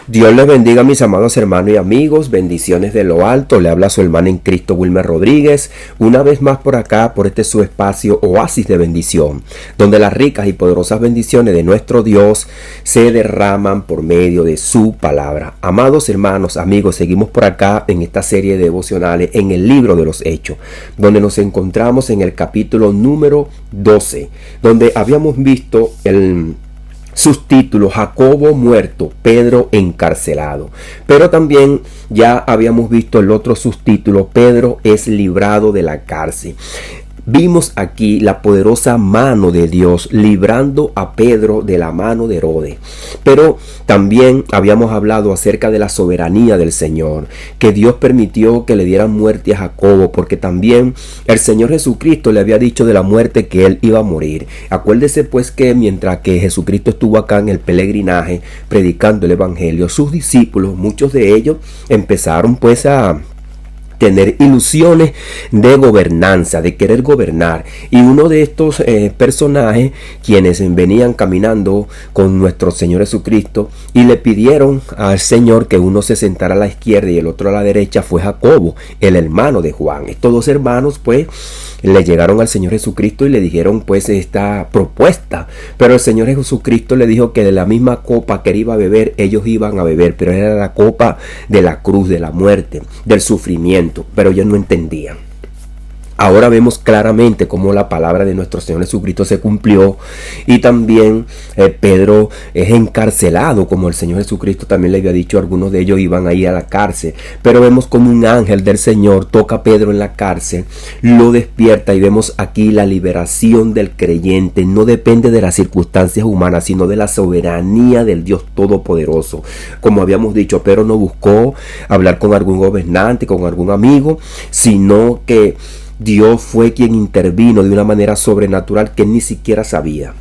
Dios les bendiga, mis amados hermanos y amigos. Bendiciones de lo alto. Le habla su hermano en Cristo, Wilmer Rodríguez. Una vez más por acá, por este su espacio Oasis de Bendición, donde las ricas y poderosas bendiciones de nuestro Dios se derraman por medio de su palabra. Amados hermanos, amigos, seguimos por acá en esta serie de devocionales en el libro de los Hechos, donde nos encontramos en el capítulo número 12, donde habíamos visto el subtítulo: Jacobo muerto, Pedro encarcelado. Pero también ya habíamos visto el otro subtítulo: Pedro es librado de la cárcel. Vimos aquí la poderosa mano de Dios librando a Pedro de la mano de Herodes. Pero también habíamos hablado acerca de la soberanía del Señor, que Dios permitió que le dieran muerte a Jacobo, porque también el Señor Jesucristo le había dicho de la muerte que él iba a morir. Acuérdese pues que mientras que Jesucristo estuvo acá en el peregrinaje predicando el evangelio, sus discípulos, muchos de ellos, empezaron pues a tener ilusiones de gobernanza, de querer gobernar. Y uno de estos personajes, quienes venían caminando con nuestro Señor Jesucristo y le pidieron al Señor que uno se sentara a la izquierda y el otro a la derecha, fue Jacobo, el hermano de Juan. Estos dos hermanos pues le llegaron al Señor Jesucristo y le dijeron pues esta propuesta, pero el Señor Jesucristo le dijo que de la misma copa que él iba a beber, ellos iban a beber, pero era la copa de la cruz, de la muerte, del sufrimiento. Pero ellos no entendían. Ahora vemos claramente cómo la palabra de nuestro Señor Jesucristo se cumplió, y también Pedro es encarcelado, como el Señor Jesucristo también le había dicho. Algunos de ellos iban a ir a la cárcel, pero vemos como un ángel del Señor toca a Pedro en la cárcel, lo despierta, y vemos aquí la liberación del creyente. No depende de las circunstancias humanas, sino de la soberanía del Dios Todopoderoso. Como habíamos dicho, Pedro no buscó hablar con algún gobernante, con algún amigo, sino que Dios fue quien intervino de una manera sobrenatural que él ni siquiera sabía.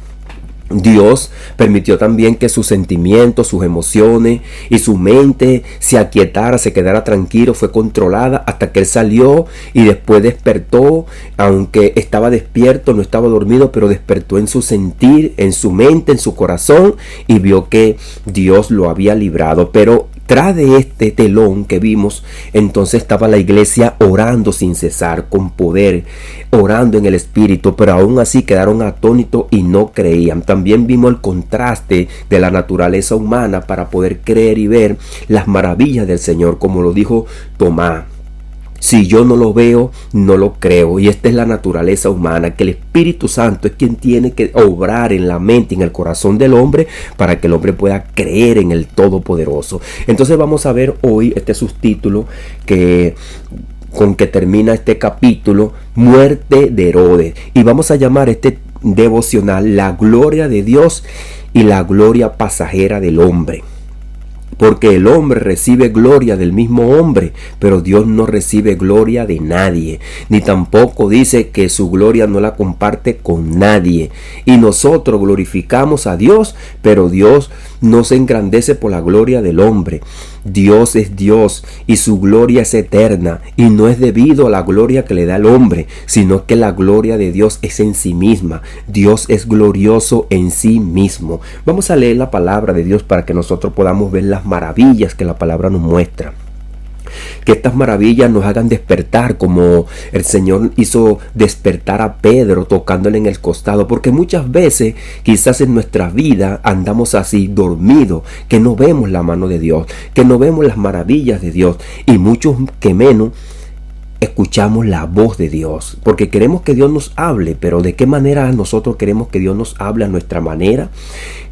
Dios permitió también que sus sentimientos, sus emociones y su mente se aquietara, se quedara tranquilo, fue controlada hasta que él salió y después despertó. Aunque estaba despierto, no estaba dormido, pero despertó en su sentir, en su mente, en su corazón, y vio que Dios lo había librado. Pero tras de este telón que vimos, entonces estaba la iglesia orando sin cesar, con poder, orando en el Espíritu, pero aún así quedaron atónitos y no creían. También vimos el contraste de la naturaleza humana para poder creer y ver las maravillas del Señor, como lo dijo Tomás: si yo no lo veo, no lo creo. Y esta es la naturaleza humana, que el Espíritu Santo es quien tiene que obrar en la mente y en el corazón del hombre para que el hombre pueda creer en el Todopoderoso. Entonces vamos a ver hoy este subtítulo con que termina este capítulo: muerte de Herodes. Y vamos a llamar este devocional: la gloria de Dios y la gloria pasajera del hombre. Porque el hombre recibe gloria del mismo hombre, pero Dios no recibe gloria de nadie, ni tampoco dice que su gloria no la comparte con nadie. Y nosotros glorificamos a Dios, pero Dios no se engrandece por la gloria del hombre. Dios es Dios y su gloria es eterna, y no es debido a la gloria que le da el hombre, sino que la gloria de Dios es en sí misma. Dios es glorioso en sí mismo. Vamos a leer la palabra de Dios para que nosotros podamos ver las maravillas que la palabra nos muestra. Que estas maravillas nos hagan despertar, como el Señor hizo despertar a Pedro tocándole en el costado. Porque muchas veces quizás en nuestra vida andamos así dormidos, que no vemos la mano de Dios, que no vemos las maravillas de Dios, y muchos que menos escuchamos la voz de Dios, porque queremos que Dios nos hable. Pero ¿de qué manera nosotros queremos que Dios nos hable? A nuestra manera,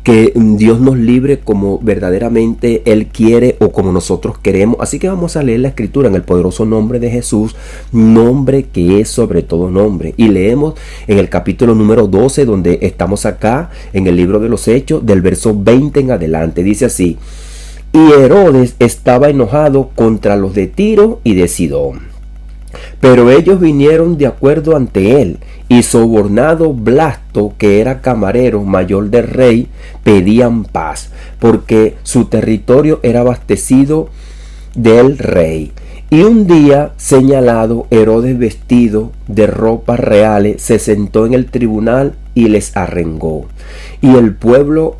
que Dios nos libre como verdaderamente Él quiere o como nosotros queremos. Así que vamos a leer la escritura en el poderoso nombre de Jesús, nombre que es sobre todo nombre. Y leemos en el capítulo número 12, donde estamos acá en el libro de los Hechos, del verso 20 en adelante. Dice así: y Herodes estaba enojado contra los de Tiro y de Sidón, pero ellos vinieron de acuerdo ante él, y sobornado Blasto, que era camarero mayor del rey, pedían paz, porque su territorio era abastecido del rey. Y un día señalado, Herodes, vestido de ropas reales, se sentó en el tribunal y les arrengó. Y el pueblo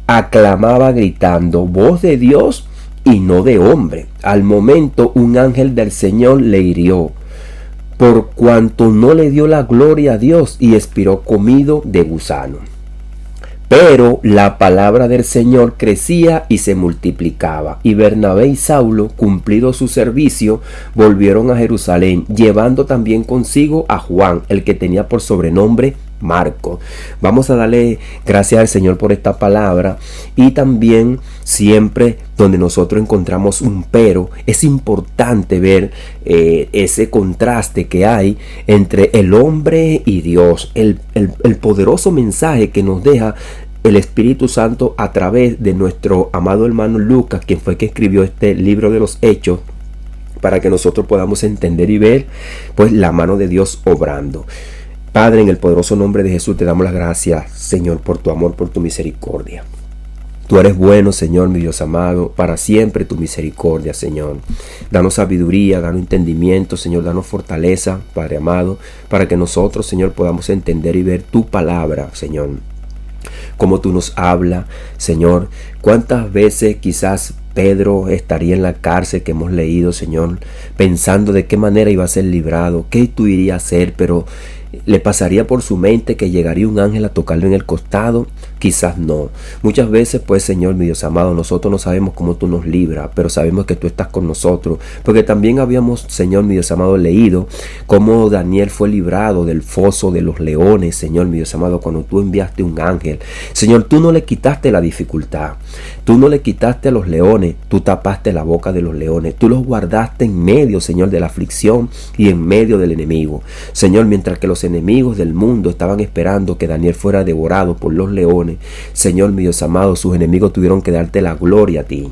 aclamaba gritando: voz de Dios y no de hombre. Al momento un ángel del Señor le hirió, por cuanto no le dio la gloria a Dios, y expiró comido de gusano. Pero la palabra del Señor crecía y se multiplicaba, y Bernabé y Saulo, cumplido su servicio, volvieron a Jerusalén, llevando también consigo a Juan, el que tenía por sobrenombre Marcos. Vamos a darle gracias al Señor por esta palabra, y también siempre donde nosotros encontramos un pero, es importante ver ese contraste que hay entre el hombre y Dios, el poderoso mensaje que nos deja el Espíritu Santo a través de nuestro amado hermano Lucas, quien fue que escribió este libro de los Hechos, para que nosotros podamos entender y ver pues la mano de Dios obrando. Padre, en el poderoso nombre de Jesús te damos las gracias, Señor, por tu amor, por tu misericordia. Tú eres bueno, Señor, mi Dios amado, para siempre tu misericordia, Señor. Danos sabiduría, danos entendimiento, Señor, danos fortaleza, Padre amado, para que nosotros, Señor, podamos entender y ver tu palabra, Señor. Como tú nos hablas, Señor. Cuántas veces quizás Pedro estaría en la cárcel que hemos leído, Señor, pensando de qué manera iba a ser librado, qué tú irías a hacer, pero le pasaría por su mente que llegaría un ángel a tocarlo en el costado. Quizás no. Muchas veces, pues, Señor, mi Dios amado, nosotros no sabemos cómo tú nos libras, pero sabemos que tú estás con nosotros, porque también habíamos, Señor, mi Dios amado, leído cómo Daniel fue librado del foso de los leones, Señor, mi Dios amado, cuando tú enviaste un ángel. Señor, tú no le quitaste la dificultad, tú no le quitaste a los leones, tú tapaste la boca de los leones, tú los guardaste en medio, Señor, de la aflicción y en medio del enemigo. Señor, mientras que los enemigos del mundo estaban esperando que Daniel fuera devorado por los leones, Señor, mi Dios amado, sus enemigos tuvieron que darte la gloria a ti.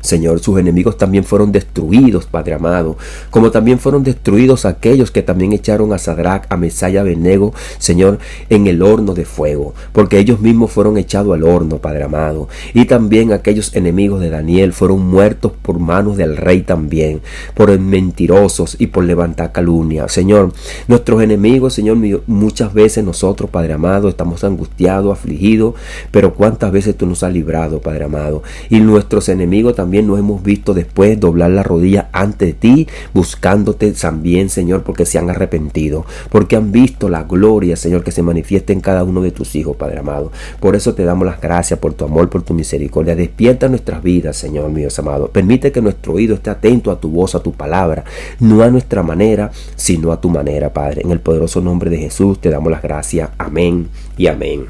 Señor, sus enemigos también fueron destruidos, Padre amado, como también fueron destruidos aquellos que también echaron a Sadrach, a Mesach y a Abednego, Señor, en el horno de fuego, porque ellos mismos fueron echados al horno, Padre amado, y también aquellos enemigos de Daniel fueron muertos por manos del rey también, por mentirosos y por levantar calumnia. Señor, nuestros enemigos, Señor, muchas veces nosotros, Padre amado, estamos angustiados, afligidos, pero cuántas veces tú nos has librado, Padre amado, y nuestros enemigos también nos hemos visto después doblar la rodilla ante ti, buscándote también, Señor, porque se han arrepentido, porque han visto la gloria, Señor, que se manifiesta en cada uno de tus hijos, Padre amado. Por eso te damos las gracias por tu amor, por tu misericordia. Despierta nuestras vidas, Señor, mi Dios amado. Permite que nuestro oído esté atento a tu voz, a tu palabra, no a nuestra manera, sino a tu manera, Padre. En el poderoso nombre de Jesús te damos las gracias. Amén y amén.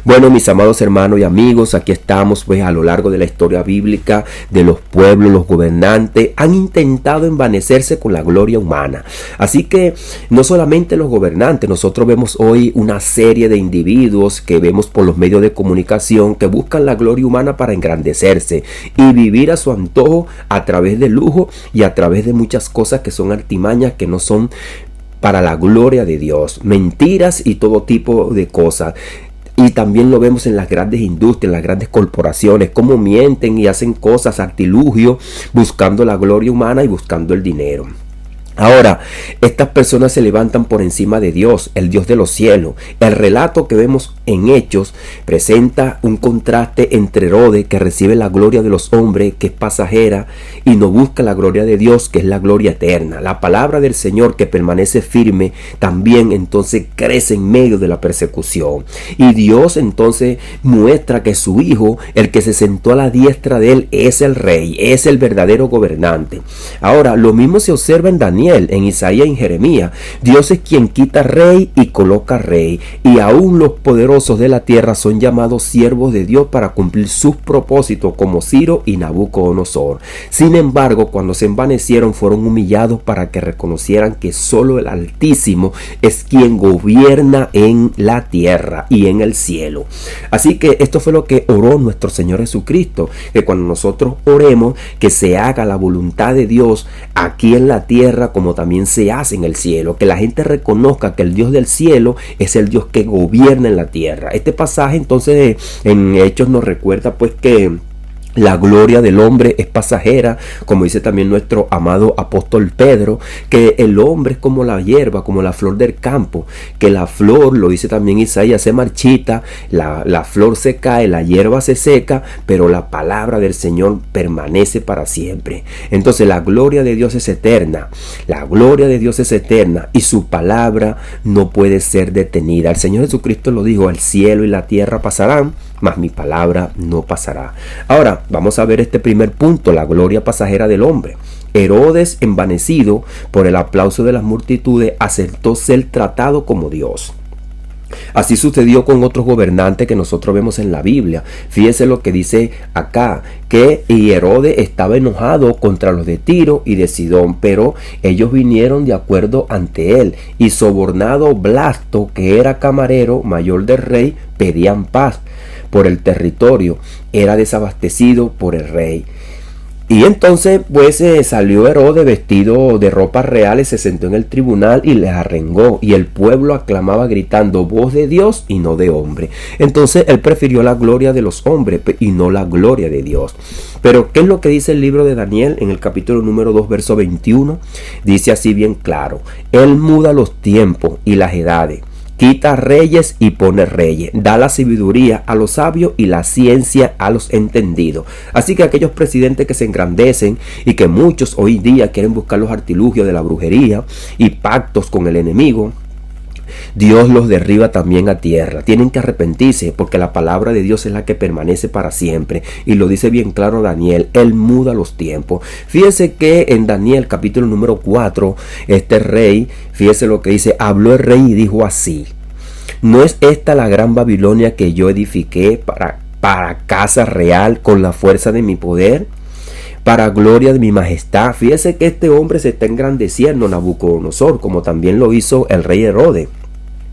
Bueno, mis amados hermanos y amigos, aquí estamos pues a lo largo de la historia bíblica de los pueblos, los gobernantes han intentado envanecerse con la gloria humana. Así que no solamente los gobernantes, nosotros vemos hoy una serie de individuos que vemos por los medios de comunicación que buscan la gloria humana para engrandecerse y vivir a su antojo a través de lujo y a través de muchas cosas que son artimañas, que no son para la gloria de Dios, mentiras y todo tipo de cosas. Y también lo vemos en las grandes industrias, en las grandes corporaciones, cómo mienten y hacen cosas, artilugios, buscando la gloria humana y buscando el dinero. Ahora, estas personas se levantan por encima de Dios, el Dios de los cielos. El relato que vemos en Hechos presenta un contraste entre Herodes, que recibe la gloria de los hombres, que es pasajera, y no busca la gloria de Dios, que es la gloria eterna. La palabra del Señor, que permanece firme, también entonces crece en medio de la persecución. Y Dios entonces muestra que su Hijo, el que se sentó a la diestra de él, es el Rey, es el verdadero gobernante. Ahora, lo mismo se observa en Daniel, en Isaías y en Jeremías. Dios es quien quita rey y coloca rey, y aún los poderosos de la tierra son llamados siervos de Dios para cumplir sus propósitos, como Ciro y Nabucodonosor. Sin embargo, cuando se envanecieron, fueron humillados para que reconocieran que solo el Altísimo es quien gobierna en la tierra y en el cielo. Así que esto fue lo que oró nuestro Señor Jesucristo, que cuando nosotros oremos, que se haga la voluntad de Dios aquí en la tierra como también se hace en el cielo, que la gente reconozca que el Dios del cielo es el Dios que gobierna en la tierra. Este pasaje entonces en Hechos nos recuerda pues que La gloria del hombre es pasajera, como dice también nuestro amado apóstol Pedro, que el hombre es como la hierba, como la flor del campo, que la flor, lo dice también Isaías, se marchita, la flor se cae, la hierba se seca, pero la palabra del Señor permanece para siempre. Entonces la gloria de Dios es eterna, la gloria de Dios es eterna y su palabra no puede ser detenida. El Señor Jesucristo lo dijo: el cielo y la tierra pasarán, mas mi palabra no pasará. Ahora vamos a ver este primer punto, la gloria pasajera del hombre. Herodes, envanecido por el aplauso de las multitudes, aceptó ser tratado como Dios. Así sucedió con otros gobernantes que nosotros vemos en la Biblia. Fíjese lo que dice acá, que Herodes estaba enojado contra los de Tiro y de Sidón, pero ellos vinieron de acuerdo ante él, y sobornado Blasto, que era camarero mayor del rey, pedían paz por el territorio, era desabastecido por el rey. Y entonces pues salió Herodes vestido de ropas reales, se sentó en el tribunal y les arrengó, y el pueblo aclamaba gritando: voz de Dios y no de hombre. Entonces él prefirió la gloria de los hombres y no la gloria de Dios. Pero ¿qué es lo que dice el libro de Daniel en el capítulo número 2 verso 21? Dice así bien claro: él muda los tiempos y las edades, quita reyes y pone reyes, da la sabiduría a los sabios y la ciencia a los entendidos. Así que aquellos presidentes que se engrandecen y que muchos hoy día quieren buscar los artilugios de la brujería y pactos con el enemigo, Dios los derriba también a tierra. Tienen que arrepentirse, porque la palabra de Dios es la que permanece para siempre, y lo dice bien claro Daniel: él muda los tiempos. Fíjese que en Daniel capítulo número 4, este rey, fíjese lo que dice: habló el rey y dijo así: ¿no es esta la gran Babilonia que yo edifiqué para casa real con la fuerza de mi poder, para gloria de mi majestad? Fíjese que este hombre se está engrandeciendo, Nabucodonosor, como también lo hizo el rey Herodes.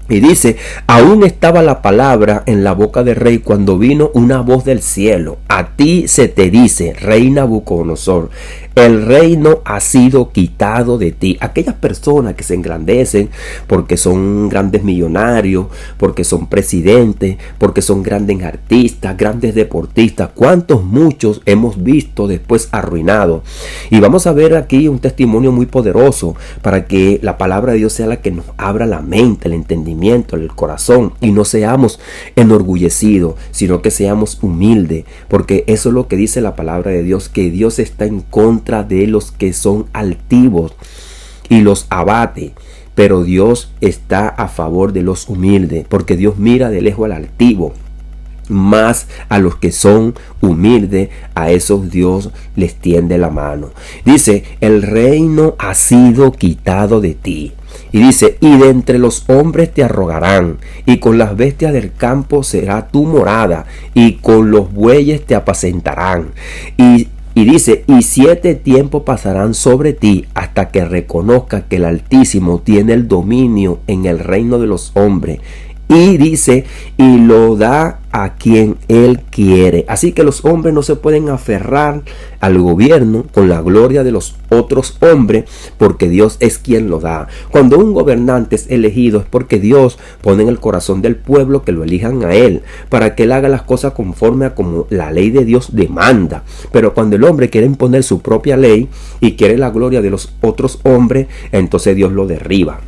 Y dice: aún estaba la palabra en la boca del rey cuando vino una voz del cielo: a ti se te dice, rey Nabucodonosor, el reino ha sido quitado de ti. Aquellas personas que se engrandecen porque son grandes millonarios, porque son presidentes, porque son grandes artistas, grandes deportistas, cuántos muchos hemos visto después arruinados. Y vamos a ver aquí un testimonio muy poderoso para que la palabra de Dios sea la que nos abra la mente, el entendimiento, el corazón, y no seamos enorgullecidos, sino que seamos humildes, porque eso es lo que dice la palabra de Dios, que Dios está en contra de los que son altivos y los abate, pero Dios está a favor de los humildes, porque Dios mira de lejos al altivo, más a los que son humildes, a esos Dios les tiende la mano. Dice: el reino ha sido quitado de ti. Y dice: y de entre los hombres te arrogarán, y con las bestias del campo será tu morada, y con los bueyes te apacentarán. Y dice: y 7 tiempos pasarán sobre ti hasta que reconozcas que el Altísimo tiene el dominio en el reino de los hombres. Y dice: y lo da a quien él quiere. Así que los hombres no se pueden aferrar al gobierno con la gloria de los otros hombres, porque Dios es quien lo da. Cuando un gobernante es elegido es porque Dios pone en el corazón del pueblo que lo elijan a él, para que él haga las cosas conforme a como la ley de Dios demanda. Pero cuando el hombre quiere imponer su propia ley y quiere la gloria de los otros hombres, entonces Dios lo derriba.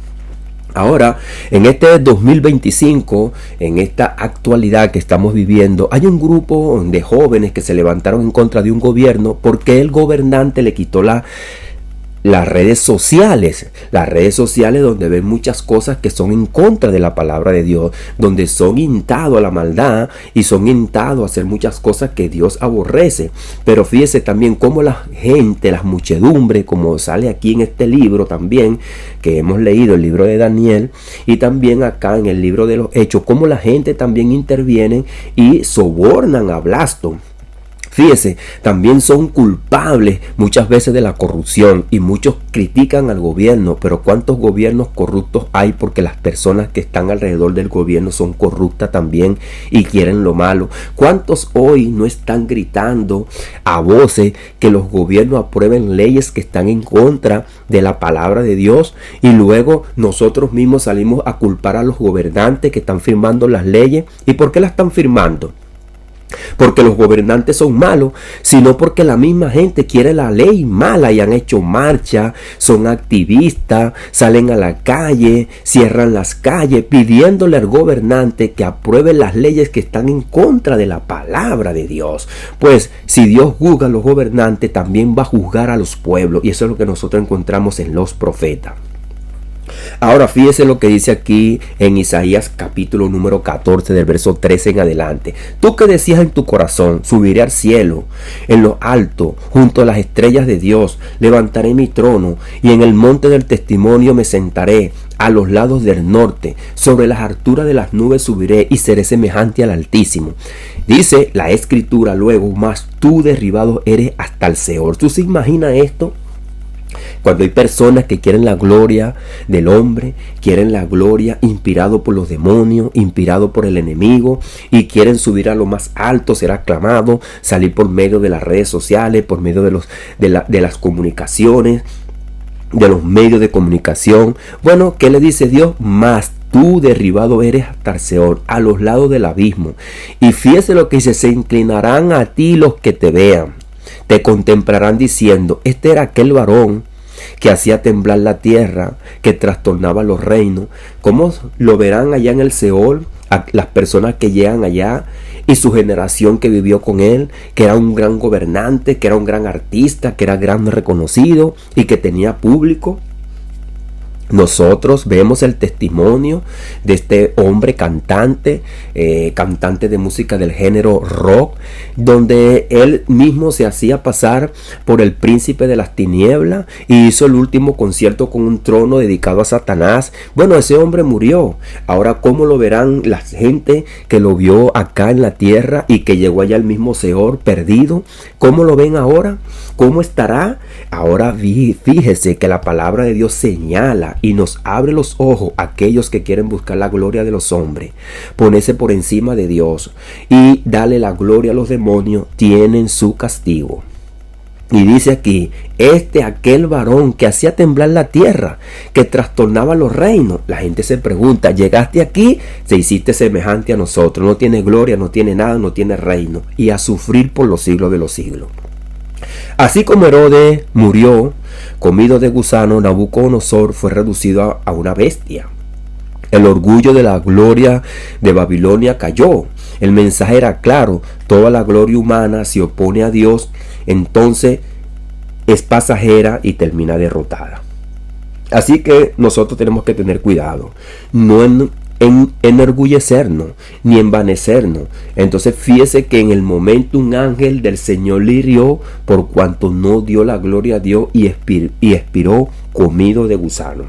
Ahora, en este 2025, en esta actualidad que estamos viviendo, hay un grupo de jóvenes que se levantaron en contra de un gobierno porque el gobernante le quitó las redes sociales donde ven muchas cosas que son en contra de la palabra de Dios, donde son instados a la maldad y son instados a hacer muchas cosas que Dios aborrece. Pero fíjese también cómo la gente, las muchedumbres, como sale aquí en este libro también, que hemos leído el libro de Daniel, y también acá en el libro de los Hechos, cómo la gente también interviene y sobornan a Blasto. Fíjese, también son culpables muchas veces de la corrupción, y muchos critican al gobierno, pero ¿cuántos gobiernos corruptos hay? Porque las personas que están alrededor del gobierno son corruptas también y quieren lo malo. ¿Cuántos hoy no están gritando a voces que los gobiernos aprueben leyes que están en contra de la palabra de Dios, y luego nosotros mismos salimos a culpar a los gobernantes que están firmando las leyes? ¿Y por qué las están firmando? porque los gobernantes son malos, sino porque la misma gente quiere la ley mala y han hecho marcha, son activistas, salen a la calle, cierran las calles pidiéndole al gobernante que apruebe las leyes que están en contra de la palabra de Dios. Pues si Dios juzga a los gobernantes, también va a juzgar a los pueblos, y eso es lo que nosotros encontramos en los profetas. Ahora fíjese lo que dice aquí en Isaías capítulo número 14 del verso 13 en adelante. Tú que decías en tu corazón, subiré al cielo, en lo alto, junto a las estrellas de Dios, levantaré mi trono y en el monte del testimonio me sentaré, a los lados del norte, sobre las alturas de las nubes subiré y seré semejante al Altísimo. Dice la escritura luego, mas tú derribado eres hasta el Seol. ¿Tú se imaginas esto? Cuando hay personas que quieren la gloria del hombre, quieren la gloria inspirado por los demonios, inspirado por el enemigo, y quieren subir a lo más alto, ser aclamado, salir por medio de las redes sociales, por medio de las comunicaciones, de los medios de comunicación. Bueno, ¿qué le dice Dios? Más tú derribado eres hasta el Seol, a los lados del abismo. Y fíjese lo que dice, se inclinarán a ti los que te vean. Te contemplarán diciendo, este era aquel varón que hacía temblar la tierra, que trastornaba los reinos. ¿Cómo lo verán allá en el Seol? A las personas que llegan allá y su generación que vivió con él, que era un gran gobernante, que era un gran artista, que era gran reconocido y que tenía público. Nosotros vemos el testimonio de este hombre cantante, cantante de música del género rock, donde él mismo se hacía pasar por el príncipe de las tinieblas y hizo el último concierto con un trono dedicado a Satanás. Bueno, ese hombre murió. Ahora, ¿cómo lo verán la gente que lo vio acá en la tierra y que llegó allá al mismo Seol perdido? ¿Cómo lo ven ahora? ¿Cómo estará? Ahora fíjese que la palabra de Dios señala y nos abre los ojos a aquellos que quieren buscar la gloria de los hombres, ponerse por encima de Dios y darle la gloria a los demonios, tienen su castigo. Y dice aquí, aquel varón que hacía temblar la tierra, que trastornaba los reinos. La gente se pregunta, llegaste aquí, te hiciste semejante a nosotros, no tiene gloria, no tiene nada, no tiene reino, y a sufrir por los siglos de los siglos. Así como Herodes murió comido de gusano, Nabucodonosor fue reducido a una bestia. El orgullo de la gloria de Babilonia cayó. El mensaje era claro, toda la gloria humana se opone a Dios, entonces es pasajera y termina derrotada. Así que nosotros tenemos que tener cuidado, no en enorgullecernos ni envanecernos. Entonces fíjese que en el momento un ángel del Señor le hirió por cuanto no dio la gloria a Dios y expiró comido de gusano.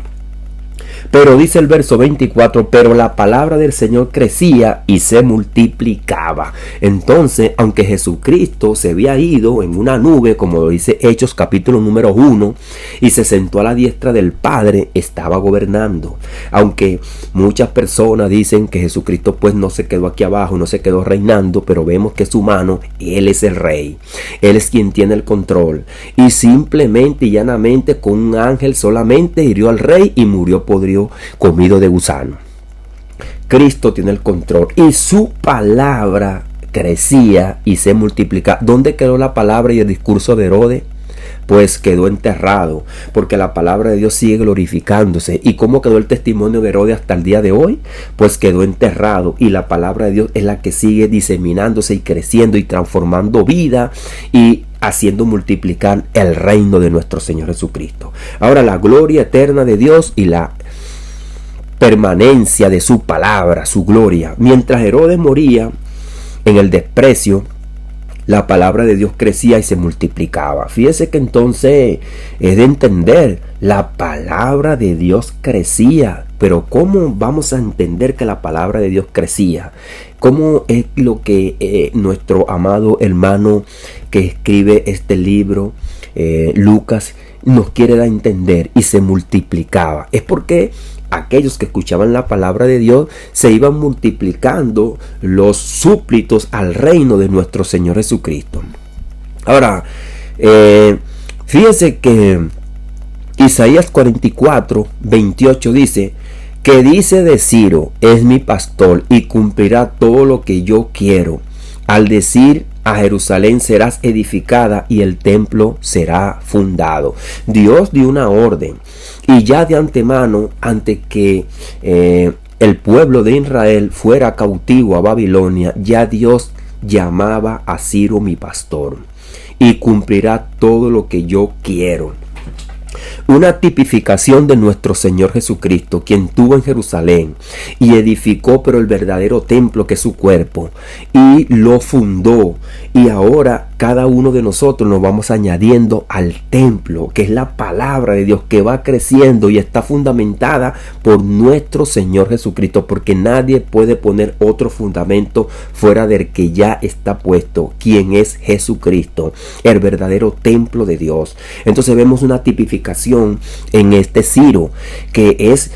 Pero dice el verso 24, pero la palabra del Señor crecía y se multiplicaba. Entonces, aunque Jesucristo se había ido en una nube, como lo dice Hechos capítulo número 1, y se sentó a la diestra del Padre, estaba gobernando. Aunque muchas personas dicen que Jesucristo pues no se quedó aquí abajo, no se quedó reinando, pero vemos que es humano, Él es el rey. Él es quien tiene el control. Y simplemente y llanamente con un ángel solamente hirió al rey y murió podrido, comido de gusano. Cristo tiene el control y su palabra crecía y se multiplicaba. ¿Dónde quedó la palabra y el discurso de Herodes? Pues quedó enterrado, porque la palabra de Dios sigue glorificándose. ¿Y cómo quedó el testimonio de Herodes hasta el día de hoy? Pues quedó enterrado, y la palabra de Dios es la que sigue diseminándose y creciendo y transformando vida y haciendo multiplicar el reino de nuestro Señor Jesucristo. Ahora, la gloria eterna de Dios y la permanencia de su palabra, su gloria. Mientras Herodes moría en el desprecio, la palabra de Dios crecía y se multiplicaba. Fíjese que entonces es de entender, la palabra de Dios crecía. Pero ¿cómo vamos a entender que la palabra de Dios crecía? ¿Cómo es lo que nuestro amado hermano que escribe este libro, Lucas, nos quiere dar a entender? Y se multiplicaba. Es porque aquellos que escuchaban la palabra de Dios se iban multiplicando los súbditos al reino de nuestro Señor Jesucristo. Ahora, fíjense que Isaías 44, 28 dice, que dice de Ciro, es mi pastor y cumplirá todo lo que yo quiero. al decir: a Jerusalén serás edificada y el templo será fundado. Dios dio una orden, y ya de antemano, antes que el pueblo de Israel fuera cautivo a Babilonia, ya Dios llamaba a Ciro mi pastor, y cumplirá todo lo que yo quiero. Una tipificación de nuestro Señor Jesucristo, quien tuvo en Jerusalén y edificó pero el verdadero templo, que es su cuerpo, y lo fundó. Y ahora cada uno de nosotros nos vamos añadiendo al templo, que es la palabra de Dios, que va creciendo y está fundamentada por nuestro Señor Jesucristo, porque nadie puede poner otro fundamento fuera del que ya está puesto, quien es Jesucristo, el verdadero templo de Dios. Entonces vemos una tipificación en este Ciro, que es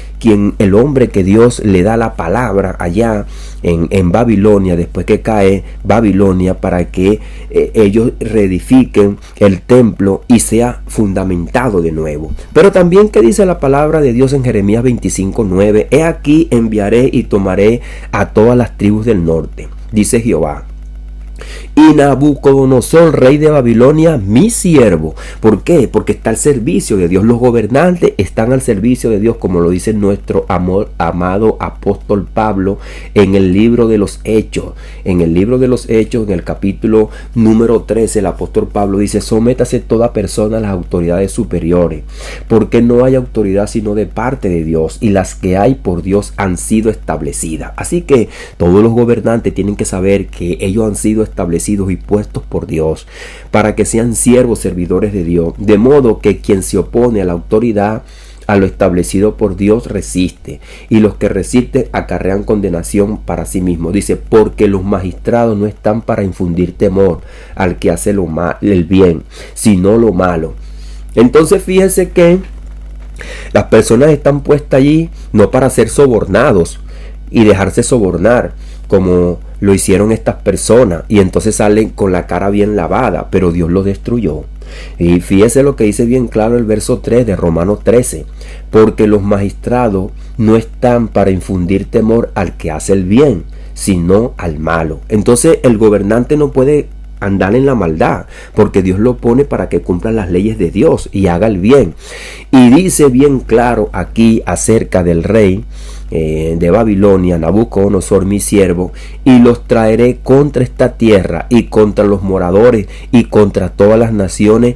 el hombre que Dios le da la palabra allá en Babilonia, después que cae Babilonia, para que ellos reedifiquen el templo y sea fundamentado de nuevo. Pero también, que dice la palabra de Dios en Jeremías 25:9: he aquí enviaré y tomaré a todas las tribus del norte, dice Jehová, y Nabucodonosor, rey de Babilonia, mi siervo. ¿Por qué? Porque está al servicio de Dios. Los gobernantes están al servicio de Dios, como lo dice nuestro amado apóstol Pablo en el libro de los Hechos. En el libro de los Hechos, en el capítulo número 13, el apóstol Pablo dice: sométase toda persona a las autoridades superiores, porque no hay autoridad sino de parte de Dios, y las que hay por Dios han sido establecidas. Así que todos los gobernantes tienen que saber que ellos han sido establecidos y puestos por Dios para que sean siervos, servidores de Dios, de modo que quien se opone a la autoridad, a lo establecido por Dios, resiste, y los que resisten acarrean condenación para sí mismos. Dice: porque los magistrados no están para infundir temor al que hace el bien, sino lo malo. Entonces fíjense que las personas están puestas allí no para ser sobornados y dejarse sobornar, como lo hicieron estas personas, y entonces salen con la cara bien lavada, pero Dios los destruyó. Y fíjese lo que dice bien claro el verso 3 de Romanos 13: porque los magistrados no están para infundir temor al que hace el bien, sino al malo. Entonces el gobernante no puede andar en la maldad, porque Dios lo pone para que cumpla las leyes de Dios y haga el bien. Y dice bien claro aquí acerca del rey de Babilonia, Nabucodonosor, mi siervo: y los traeré contra esta tierra y contra los moradores y contra todas las naciones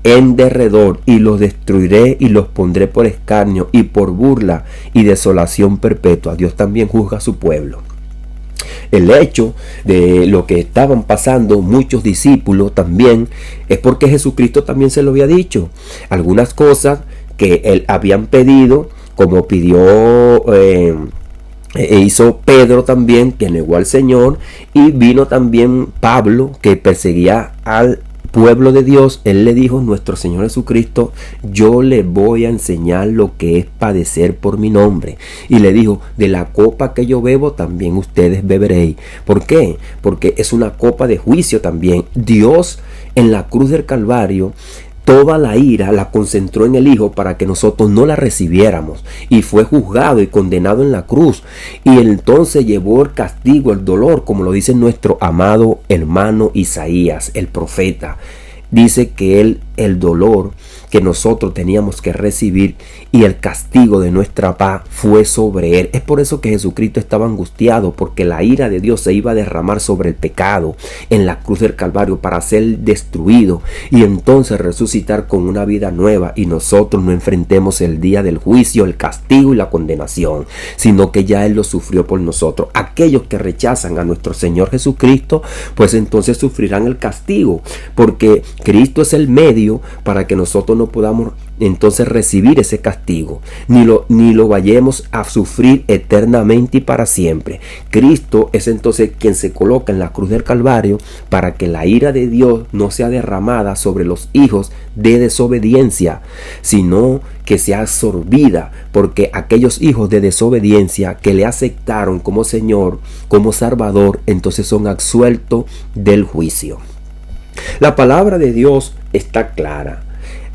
en derredor, y los destruiré y los pondré por escarnio y por burla y desolación perpetua. Dios también juzga a su pueblo. El hecho de lo que estaban pasando muchos discípulos también es porque Jesucristo también se lo había dicho. Algunas cosas que él habían pedido, como pidió hizo Pedro también, que negó al Señor, y vino también Pablo, que perseguía al pueblo de Dios. Él le dijo: nuestro Señor Jesucristo, yo le voy a enseñar lo que es padecer por mi nombre. Y le dijo: de la copa que yo bebo también ustedes beberéis. ¿Por qué? Porque es una copa de juicio también. Dios en la cruz del Calvario toda la ira la concentró en el Hijo para que nosotros no la recibiéramos, y fue juzgado y condenado en la cruz, y entonces llevó el castigo, el dolor, como lo dice nuestro amado hermano Isaías, el profeta. Dice que el dolor que nosotros teníamos que recibir y el castigo de nuestra paz fue sobre él. Es por eso que Jesucristo estaba angustiado, porque la ira de Dios se iba a derramar sobre el pecado en la cruz del Calvario para ser destruido y entonces resucitar con una vida nueva, y nosotros no enfrentemos el día del juicio, el castigo y la condenación, sino que ya él lo sufrió por nosotros. Aquellos que rechazan a nuestro Señor Jesucristo, pues entonces sufrirán el castigo, porque Cristo es el medio para que nosotros no podamos entonces recibir ese castigo, ni lo vayamos a sufrir eternamente y para siempre. Cristo es entonces quien se coloca en la cruz del Calvario para que la ira de Dios no sea derramada sobre los hijos de desobediencia, sino que sea absorbida, porque aquellos hijos de desobediencia que le aceptaron como Señor, como Salvador, entonces son absueltos del juicio. La palabra de Dios está clara.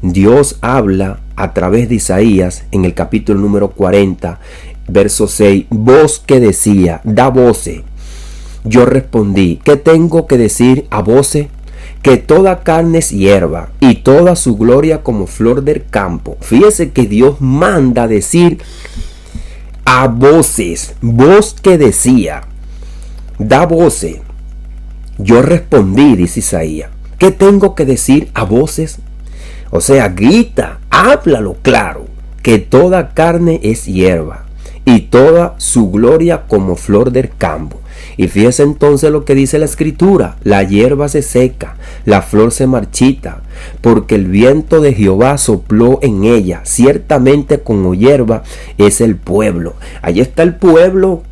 Dios habla a través de Isaías en el capítulo número 40, verso 6, voz que decía, da voces, Yo respondí, ¿qué tengo que decir a voces? Que toda carne es hierba y toda su gloria como flor del campo. Fíjese que Dios manda decir a voces, voz que decía, da voces. Yo respondí, dice Isaías, ¿qué tengo que decir a voces? O sea, grita, háblalo claro, que toda carne es hierba y toda su gloria como flor del campo. Y fíjese entonces lo que dice la escritura, la hierba se seca, la flor se marchita, porque el viento de Jehová sopló en ella, ciertamente como hierba es el pueblo. Allí está el pueblo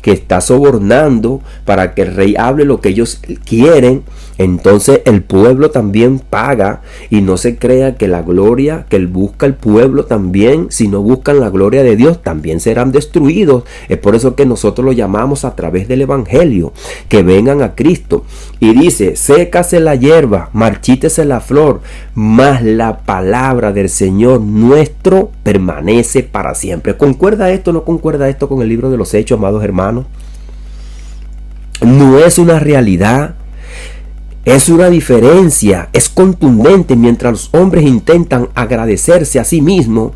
que está sobornando para que el rey hable lo que ellos quieren. Entonces el pueblo también paga, y no se crea que la gloria que él busca el pueblo también, si no buscan la gloria de Dios, también serán destruidos. Es por eso que nosotros lo llamamos a través del evangelio, que vengan a Cristo. Y dice, sécase la hierba, marchítese la flor, mas la palabra del Señor nuestro permanece para siempre. ¿Concuerda esto o no concuerda esto con el libro de los Hechos, amados hermanos? No es una realidad, es una diferencia, es contundente. Mientras los hombres intentan agradecerse a sí mismos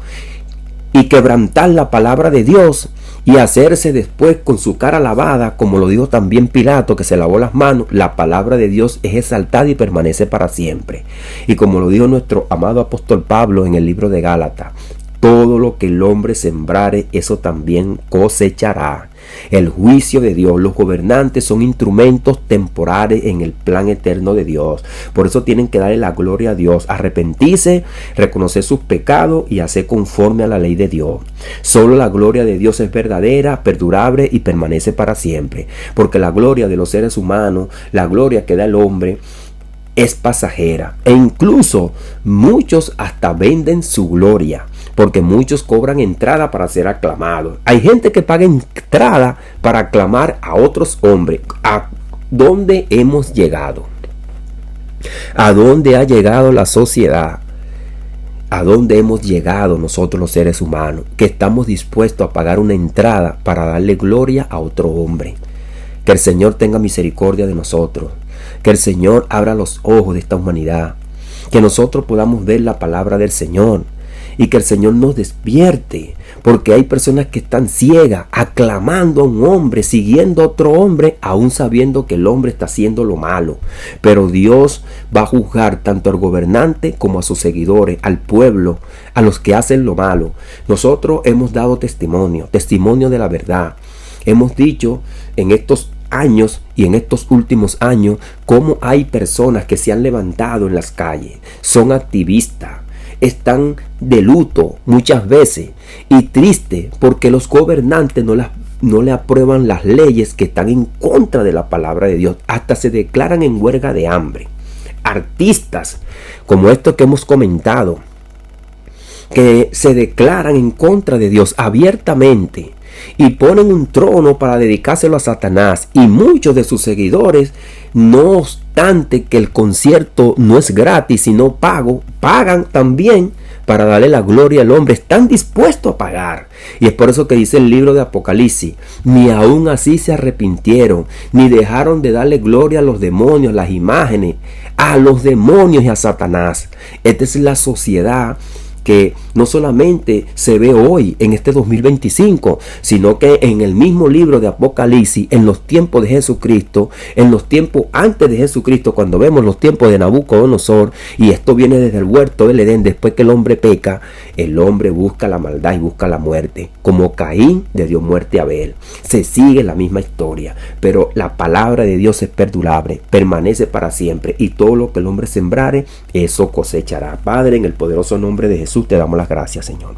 y quebrantar la palabra de Dios y hacerse después con su cara lavada, como lo dijo también Pilato, que se lavó las manos, la palabra de Dios es exaltada y permanece para siempre. Y como lo dijo nuestro amado apóstol Pablo en el libro de Gálatas, todo lo que el hombre sembrare, eso también cosechará. El juicio de Dios, los gobernantes son instrumentos temporales en el plan eterno de Dios. Por eso tienen que darle la gloria a Dios, arrepentirse, reconocer sus pecados y hacer conforme a la ley de Dios. Solo la gloria de Dios es verdadera, perdurable y permanece para siempre. Porque la gloria de los seres humanos, la gloria que da el hombre, es pasajera, e incluso muchos hasta venden su gloria, porque muchos cobran entrada para ser aclamados. Hay gente que paga entrada para aclamar a otros hombres. ¿A dónde hemos llegado? ¿A dónde ha llegado la sociedad? ¿A dónde hemos llegado nosotros los seres humanos? Que estamos dispuestos a pagar una entrada para darle gloria a otro hombre. Que el Señor tenga misericordia de nosotros. Que el Señor abra los ojos de esta humanidad, que nosotros podamos ver la palabra del Señor y que el Señor nos despierte, porque hay personas que están ciegas, aclamando a un hombre, siguiendo a otro hombre, aún sabiendo que el hombre está haciendo lo malo. Pero Dios va a juzgar tanto al gobernante como a sus seguidores, al pueblo, a los que hacen lo malo. Nosotros hemos dado testimonio de la verdad. Hemos dicho en estos años y en estos últimos años cómo hay personas que se han levantado en las calles, son activistas, están de luto muchas veces y tristes porque los gobernantes no le aprueban las leyes que están en contra de la palabra de Dios, hasta se declaran en huelga de hambre. Artistas como estos que hemos comentado, que se declaran en contra de Dios abiertamente y ponen un trono para dedicárselo a Satanás, y muchos de sus seguidores, no obstante que el concierto no es gratis sino pago, pagan también para darle la gloria al hombre, están dispuestos a pagar. Y es por eso que dice el libro de Apocalipsis, ni aún así se arrepintieron, ni dejaron de darle gloria a los demonios, las imágenes, a los demonios y a Satanás. Esta es la sociedad que no solamente se ve hoy en este 2025, sino que en el mismo libro de Apocalipsis, en los tiempos de Jesucristo, en los tiempos antes de Jesucristo, cuando vemos los tiempos de Nabucodonosor, y esto viene desde el huerto del Edén, después que el hombre peca, el hombre busca la maldad y busca la muerte, como Caín le dio muerte a Abel. Se sigue la misma historia, pero la palabra de Dios es perdurable, permanece para siempre, y todo lo que el hombre sembrare, eso cosechará. Padre, en el poderoso nombre de Jesús, te damos las gracias, Señor.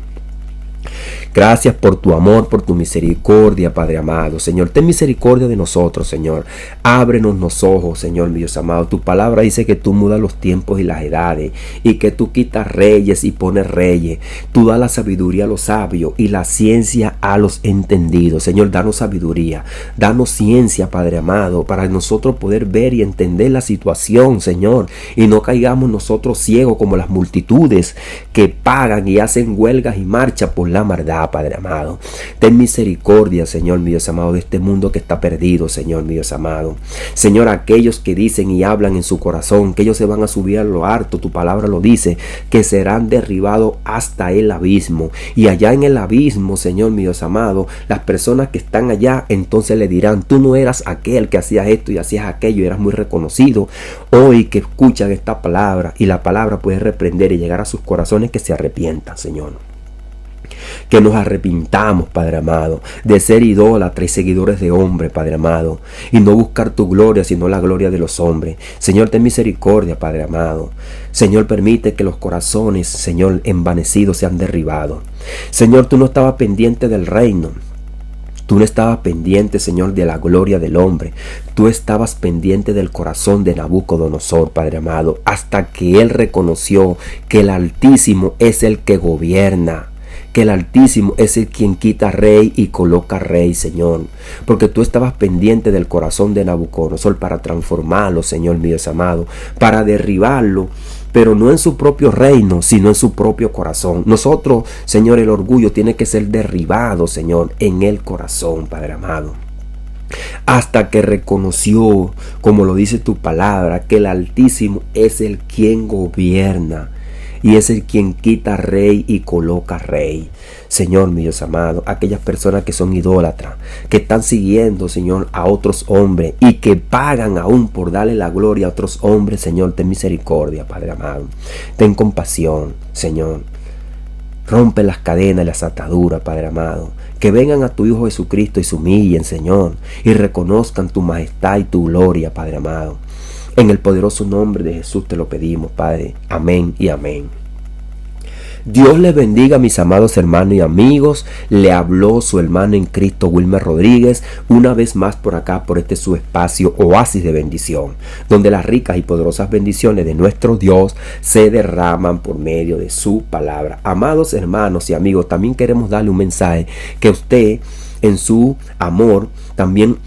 Gracias por tu amor, por tu misericordia, Padre amado. Señor, ten misericordia de nosotros, Señor. Ábrenos los ojos, Señor, mi Dios amado. Tu palabra dice que tú mudas los tiempos y las edades, y que tú quitas reyes y pones reyes. Tú das la sabiduría a los sabios y la ciencia a los entendidos. Señor, danos sabiduría, danos ciencia, Padre amado, para nosotros poder ver y entender la situación, Señor, y no caigamos nosotros ciegos como las multitudes que pagan y hacen huelgas y marchas por la maldad. está, Padre amado. Ten misericordia, Señor, mi Dios amado, de este mundo que está perdido, Señor, mi Dios amado. Señor, aquellos que dicen y hablan en su corazón que ellos se van a subir a lo alto, tu palabra lo dice, que serán derribados hasta el abismo. Y allá en el abismo, Señor, mi Dios amado, las personas que están allá entonces le dirán: tú no eras aquel que hacías esto y hacías aquello, y eras muy reconocido. Hoy que escuchan esta palabra, y la palabra puede reprender y llegar a sus corazones, que se arrepientan, Señor. Que nos arrepintamos, Padre amado, de ser idólatras y seguidores de hombres, Padre amado, y no buscar tu gloria, sino la gloria de los hombres. Señor, ten misericordia, Padre amado. Señor, permite que los corazones, Señor, envanecidos sean derribados. Señor, tú no estabas pendiente del reino. Tú no estabas pendiente, Señor, de la gloria del hombre. Tú estabas pendiente del corazón de Nabucodonosor, Padre amado, hasta que él reconoció que el Altísimo es el que gobierna. Que el Altísimo es el quien quita rey y coloca rey, Señor. Porque tú estabas pendiente del corazón de Nabucodonosor para transformarlo, Señor mío amado, para derribarlo, pero no en su propio reino, sino en su propio corazón. Nosotros, Señor, el orgullo tiene que ser derribado, Señor, en el corazón, Padre amado. Hasta que reconoció, como lo dice tu palabra, que el Altísimo es el quien gobierna. Y es el quien quita rey y coloca rey. Señor, mi Dios amado, aquellas personas que son idólatras, que están siguiendo, Señor, a otros hombres y que pagan aún por darle la gloria a otros hombres, Señor, ten misericordia, Padre amado. Ten compasión, Señor. Rompe las cadenas y las ataduras, Padre amado. Que vengan a tu Hijo Jesucristo y se humillen, Señor, y reconozcan tu majestad y tu gloria, Padre amado. En el poderoso nombre de Jesús te lo pedimos, Padre. Amén y amén. Dios les bendiga, mis amados hermanos y amigos. Le habló su hermano en Cristo, Wilmer Rodríguez, una vez más por acá, por este su espacio Oasis de Bendición, donde las ricas y poderosas bendiciones de nuestro Dios se derraman por medio de su palabra. Amados hermanos y amigos, también queremos darle un mensaje, que usted en su amor también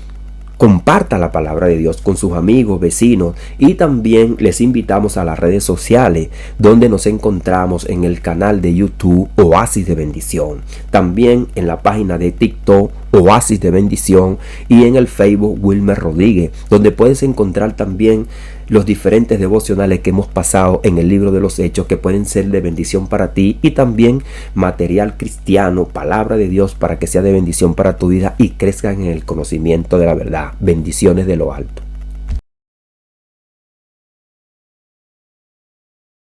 comparta la palabra de Dios con sus amigos, vecinos, y también les invitamos a las redes sociales, donde nos encontramos en el canal de YouTube Oasis de Bendición, también en la página de TikTok Oasis de Bendición y en el Facebook Wilmer Rodríguez, donde puedes encontrar también los diferentes devocionales que hemos pasado en el libro de los Hechos, que pueden ser de bendición para ti, y también material cristiano, palabra de Dios, para que sea de bendición para tu vida y crezcan en el conocimiento de la verdad. Bendiciones de lo alto.